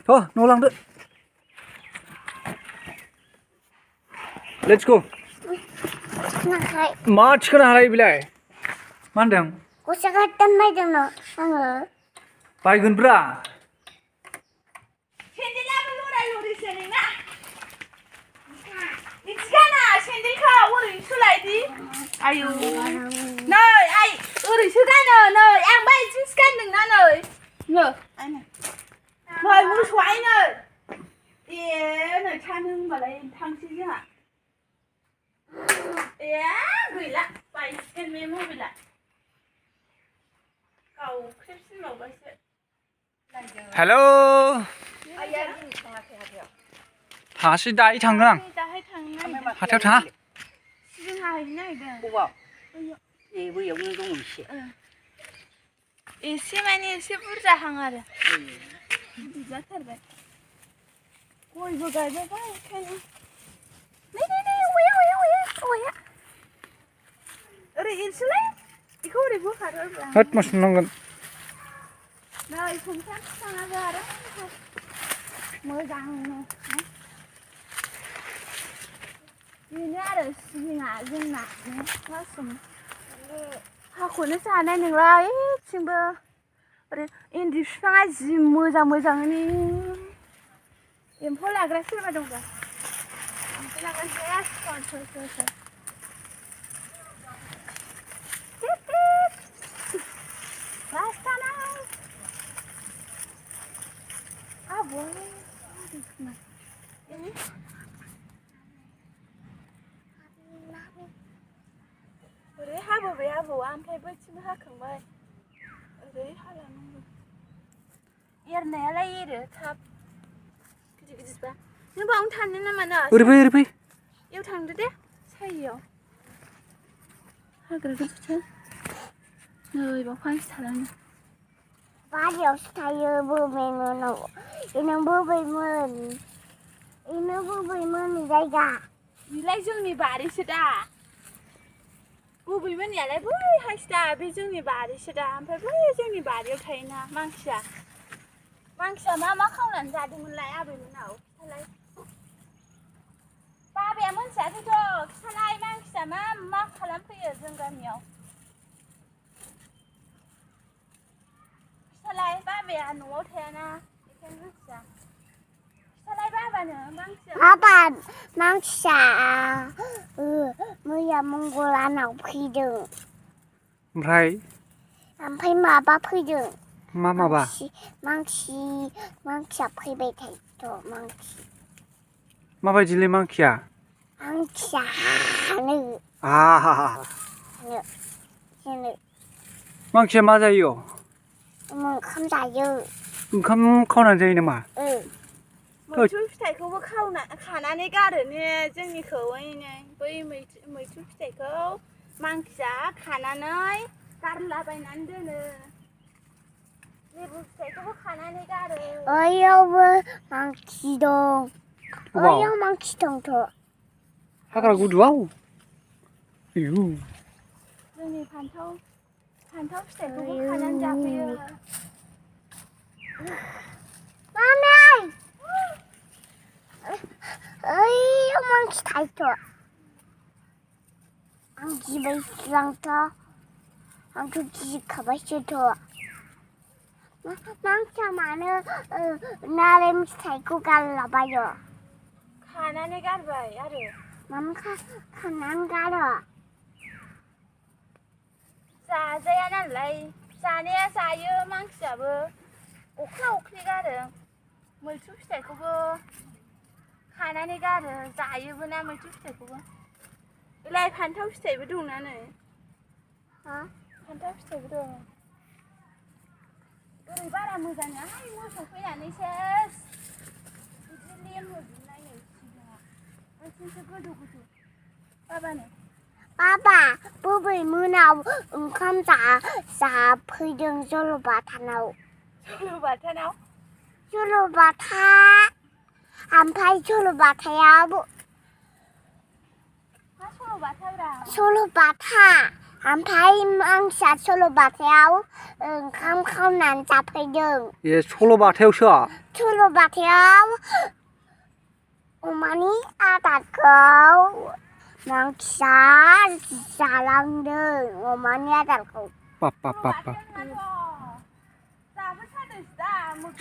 न' लांदो Let's go मा थिखोनो हालाय बिलाय मा होनदों गस्ला गाननो बायदों आङो बायगोनब्रा सेन्देलाबो लराय लरिसो नोंना मिथिखाना सेन्देलखौ ओरैनो सोलायदि आयौ नै आइ ओरैसो गानो नै आं बायदिसो गानदोंना नै आइनो नै मोसौआइ नै नै थानो होनबालाय थांसै जोंहा गैला बायसिगोन बे मबाइला गावख्रेबसिनबावबायसो हेलौ थाङासै दाहाय थांगोन आं दाहाय थांनो हाथायाव थाङा सिबिं हाहैनो नागिरदों बबाव ए बैयावनो दङ एसे माने एसे बुरजाहां आरो बुरजाथारबाय गयबो गायबाय ओंखायनो नै औवाया ओरै एरसोलाय बेखौ ओरै बोखारो होद मा संनांगोन नै संसार बिफाङाबो आरो मोजांनो बेनो आरो सिबिङा जोंना हाखौनो जानाय नंला ओइथिंबो ओरै इन्दि बिफाङा जि मोजाङैनो एम्फौ लाग्रा सोरबा दंबा एम्फौ लाग्रा गैया सोर ओरै हाबोबाय आबौआ ओमफ्राय बैथिंबो हाखांबाय ओरै हालानांगौ एरनायालाय एरो थाब गिदिरबा नों बावनो थानो ना मानो ओरै फै इयाव थांदो दे साययाव हाग्रा गिदिरथार नै बाव फांसे थालाङो बारियावसो थायो बोबायमोनाव बेनो बोबायमोन जायगा बेलाय जोंनि बारिसो दा बबेमोननियालाय बैहायसो दा बे जोंनि बारिसो दा ओमफ्राय बै जोंनि बारियाव थायोना मांखिया मा खावनानै जादोंमोनलाय आबैमोनाव खिथालाय बाबाया मोनथियाखैथ' खिथालाय मांखिया मा खालामफैयो जों गामियाव खिथालाय बाबाया न'आव थायाना बेखायनो मिथिया खिथालाय बाबानो मांखिया बाबा मांखिया मैया मंगलानाव फैदों ओमफ्राय माबा फैदों माबा मांखिया फैबाय थायोथ' मांखि माबायदिलै मांखिया हानो मांखिया मा जायो ओंखाम जायो ओंखाम खावनानै जायो नामा मैथ्रु फिथाइखौबो खानानै गारो ने जोंनिखौ बै मैथ्रु फिथाइखौ मांखिया खानानै गारलाबायनानै दोनो लेबु फिथाइखौबो खानानै गारो ओयावबो मांखि दं ओयाव मांखि दंथ' हाग्रा गुदुआव आयु जोंनि फान्थाव फिथाइखौबो खानानै जाफैयो मानै ओयाव मांखि थायोथ' आं गिबायसोलांथ' आंथ' गिखाबायसोथ' मांखिया मानो नारें फिथाइखौ गारलाबायो खानानै गारबाय आरो मानो खानानै गारो जाजाया नालाय जानाया जायो मांखियाबो अख्लि गारो मैथ्रु फिथाइखौबो खानानै गारो जायोबो ना मैथ्रु फिथाइखौबो बेलाय फान्थाव फिथाइबो दंना नै फान्थाव फिथाइबो दं ओरै बारा मोजां नङाहाय मोसौ फैनानै सेस बिदि लेमहोजोबनाय नै सिगाङा बैथिंसो गोदो बाबानो बाबा बबेमोनाव ओंखाम जाफैदों जलबाथानाव जलबाथा ओमफ्राय जलबाथायाव मा सल'बाथाब्रा सल'बाथा ओमफ्राय मानसिया सल'बाथायाव ओंखाम खावनानै जाफैदों ए सल'बाथायावसो सल'बाथायाव अमानि आदारखौ मानसिया जालांदों अमानि आदारखौ बाप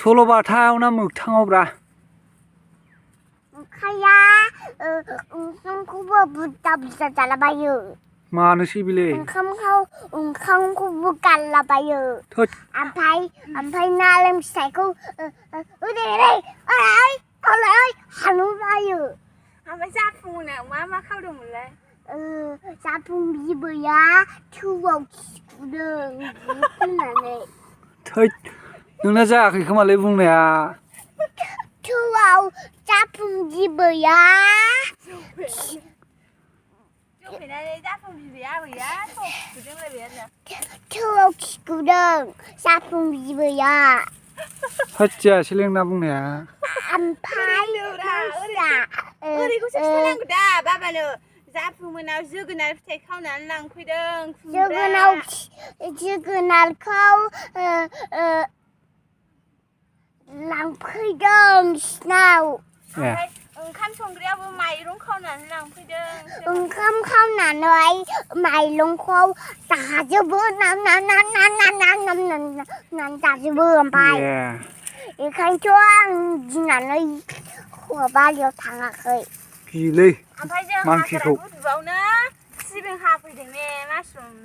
सल'बाथायाव ना मोगथाङावब्रा ओंखाया ओंखामखौबो बुरजा जालाबायो मानोसै बेलाय ओंखामखौबो गारलाबायो ओमफ्राय नालें फिथाइखौ हानलाबायो ओमफ्राय जाफुंनायाव मा खावदोंमोनलाय जाफुं बिबैया थौआव खिखुदों होननानै थैद नोंना जायाखै खोमालै बुंनाया थौआव जाफुं बिबैया थौआव खिखुदों जाफुं बिबैया होद जायासैलै नोंना बुंनाया ओरैखौसो खिथानांगौ दा बाबानो जाफुंमोनाव जोगोनार फिथाइ खावनानै लांफैदों जोगोनारखौ लांफैदों सिनाव ओमफ्राय ओंखाम संग्रायावबो माइरं खावनानै लांफैदों ओंखाम खावनानै माइरंखौ जाजोबो जाजोबो ओमफ्राय बेखायनोथ' आं गिनानै बारियाव थाङाखै गिलै ओमफ्राय जों मांकिखौ हाग्रा गुदुआवनो सिबिं हाफैदों ने मासरुम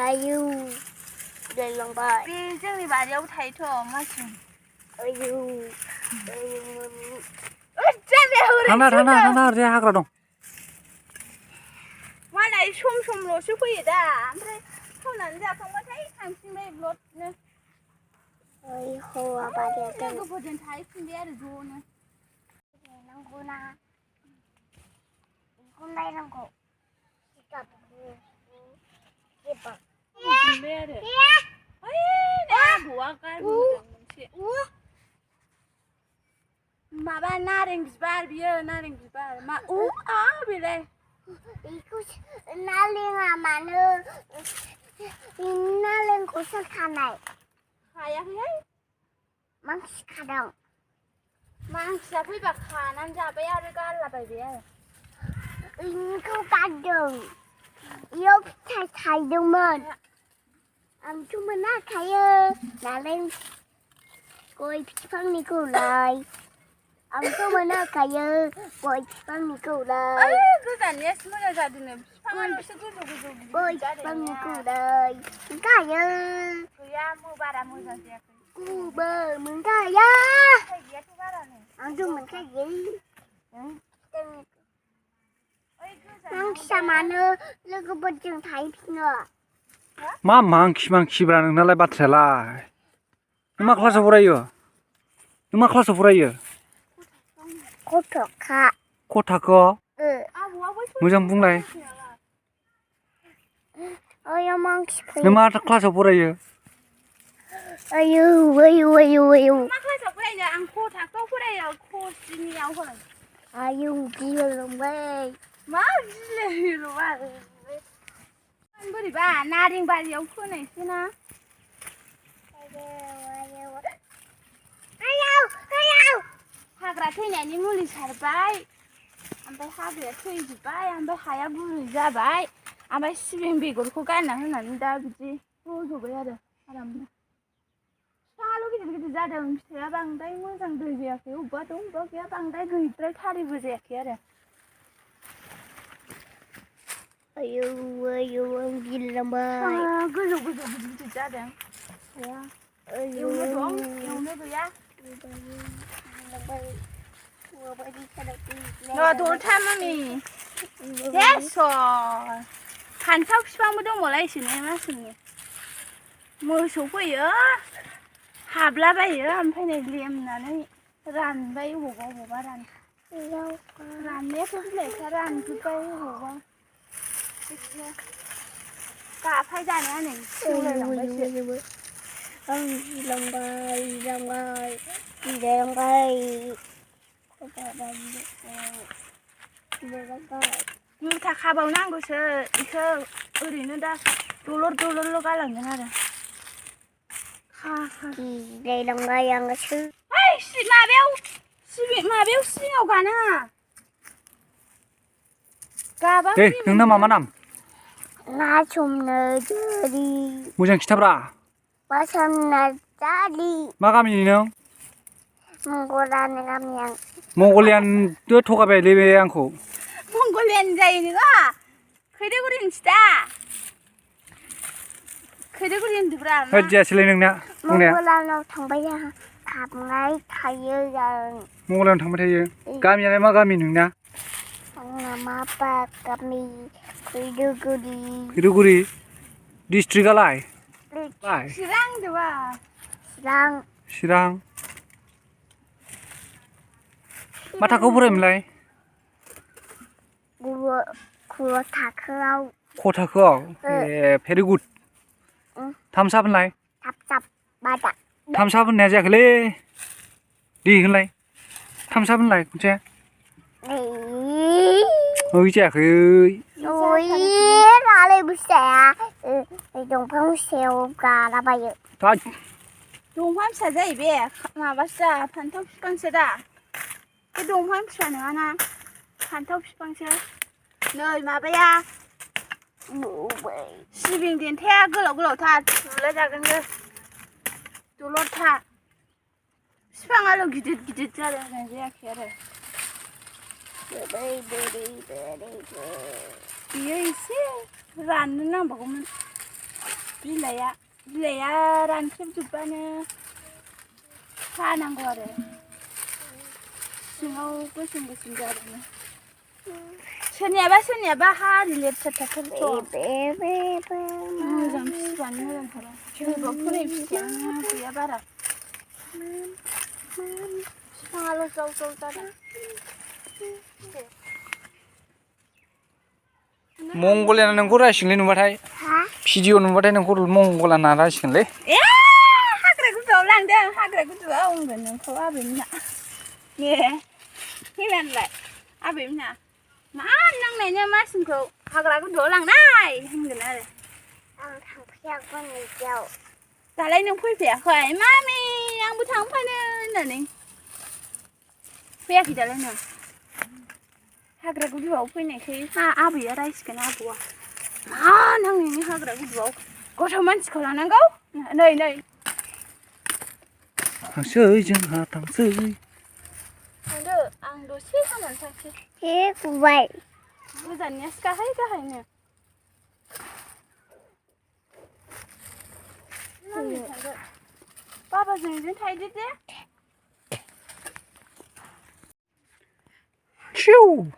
आयौ दैलांबाय बे जोंनि बारियाव थायोथ' मासरुम आयौ थांना ओरैजाय हाग्रा दं मालाय समल'सो फैयो दा ओमफ्राय खावनानै जाखांबाथाय थांफिनबाय ब्लदनो हौवा बारिया लोगोफोरजों थाहैफिनबाय आरो ज'नो नांगौना बेखौ नायनांगौ थाहैफिनबाय आरो आबौआ गारबोदों मोनसे माबा नारें बिबार बियो नारें बिबार बेलाय बेखौ नालेंआ मानो नालेंखौ सोर खानाय हायाखैहाय मानसि खादों मानसिया फैबा खानानै जाबाय आरो गारलाबायबाय आरो बेनिखौ गारदों बेयाव फिथाइ थायदोंमोन आंथ' मोनाखायो नालें गय बिफांनिखौलाय आंथ' मोनाखायो गय बिफांनिखौलाय गोजाननियासो मोजां जादोंनो बिफाङाल'सो गोजौ गय बिफांनिखौलाय मोनखायो गैया बारा मोजां जायाखै मोनखाया फिथाइ गैयाथ' बारानो आंथ' मोनखायो मानसिया मानो लोगोफोरजों थाहैफिनो मा मांखिब्रा नोंनालाय बाथ्रायालाय नों मा क्लासाव फरायो गथ'खा खथाखौ मोजां बुंलाय नों मा क्लासाव फरायो आयौ मा क्लासाव फरायनो आं क थाखोआव फरायो क स्रेनियाव होन आयौ गिलायलांबाय मा गिलायो बोरैबा नारें बारियाव फोनायसो ना हाग्रा थैनायनि मुलि सारबाय ओमफ्राय हाग्राया थैजोब्बाय ओमफ्राय हाया गुरै जाबाय ओमफ्राय सिबिं बेगरखौ गारना होनानै दा बिदि रज'बाय आरो आरामनो बिफाङाल' गिदिर जादों फिथाइया बांद्राय मोजां दै जायाखै अबेबा दं अबेबा गैया बांद्राय गैद्राय थारिबो जायाखै आरो आयौ आं गिलायलांबाय गोजौ गिदिर जादों फिथाइया एवनो दं एवनो गैया दरथा मामि फान्थाव बिफांबो दंबावलायसो ने मासुमनि मोसौ फैयो हाबलाबायो ओमफ्राय नै लेमनानै रानबाय अबावबा राननायाथ' बिलाइफ्रा रानजोब्बाय अबावबा गाफाय जानाया नै सेवलायलांबायसो आं गिलांबाय मुथा खाबावनांगौसो बेखौ ओरैनो दा दलर गालांगोन आरो गिलायलांबाय आङोसो माबायाव सिङाव गानाङा गाबा दे नोंना मा नाम ना समनो जारि मोजां खिथाब्रा बासन नार्जारि मा गामिनि नों मंगलानि गामियाव मंगलियानथ' थगायबायलै बे आंखौ मंगलियान जायो नोङो खैदागुरि होनसै खैदागुरि होनदोब्रा होद जायासैलै नोंना बुंनाया मंगलानाव थांबाय थांनाय थायो जों मंगलियावनो थांबाय थायो गामियालाय मा गामि नोंना आंना माबा गामि खैदागुरि खैदागुरि डिस्ट्रिक्टआलाय चिरां होनदोबा चिरां मा थाखोआव फरायोमोनलाय गु थाखोआव क थाखोआव ए भेरि गुड थामसा होनलाय थाब बादा थामसा होननाया जायाखैलै दे होनलाय थामसा होनलाय खनसे ओइ जायाखै नालाय बुस्थुआ दंफां सायाव गालाबायो दंफां फिसा जायो बे माबासो दा फान्थाव बिफांसो दा बे दंफां फिसा नङाना फान्थाव बिफांसो नै माबाया सिबिं देन्थाया गोलाव थुला जागोन दलरथा बिफाङाल' गिदिर जालायनाय जायाखै आरो बियो एसे राननो नांबावगौमोन बिलाइया रानख्रेबजोबबानो हानांगौ आरो सिङाव गोसोम जादों सोरनियाबा हा लेथ्राथार मोजां फिसिबानो मोजांथार सोरबा फोनाय फिथाइयानो गैया बारा बिफाङाल' जाव जादों मंगलियाना नोंखौ रायसिगोनलै नुबाथाय भिडिअ नुबाथाय नोंखौ मंगलाना रायसिगोनलै हाग्रा गुदुआव लांदों हाग्रा गुदुआव होनगोन नोंखौ आबैमोनहा ए फैबानोलाय आबैमोनहा मा नांनायनो मासिमखौ हाग्रा गुदुआव लांनाय होनगोन आरो आं थांफैयाखै नैयाव दालाय नों फैफायाखै मामि आंबो थांफानो होननानै फैयाखै दालाय नों हाग्रा गुदुआव फैनायखाय आबैया रायसिगोन आबौआ मा नांनायनि हाग्रा गुदुआव गथ' मानसिखौ लानांगौ नै थांसै जोंहा थांसै थांदो आं दसे खामानि थांसै गुबाय गोजाननियासो गाहायनो थांदो बाबाजों बिजों थाहैदो दे Shoo!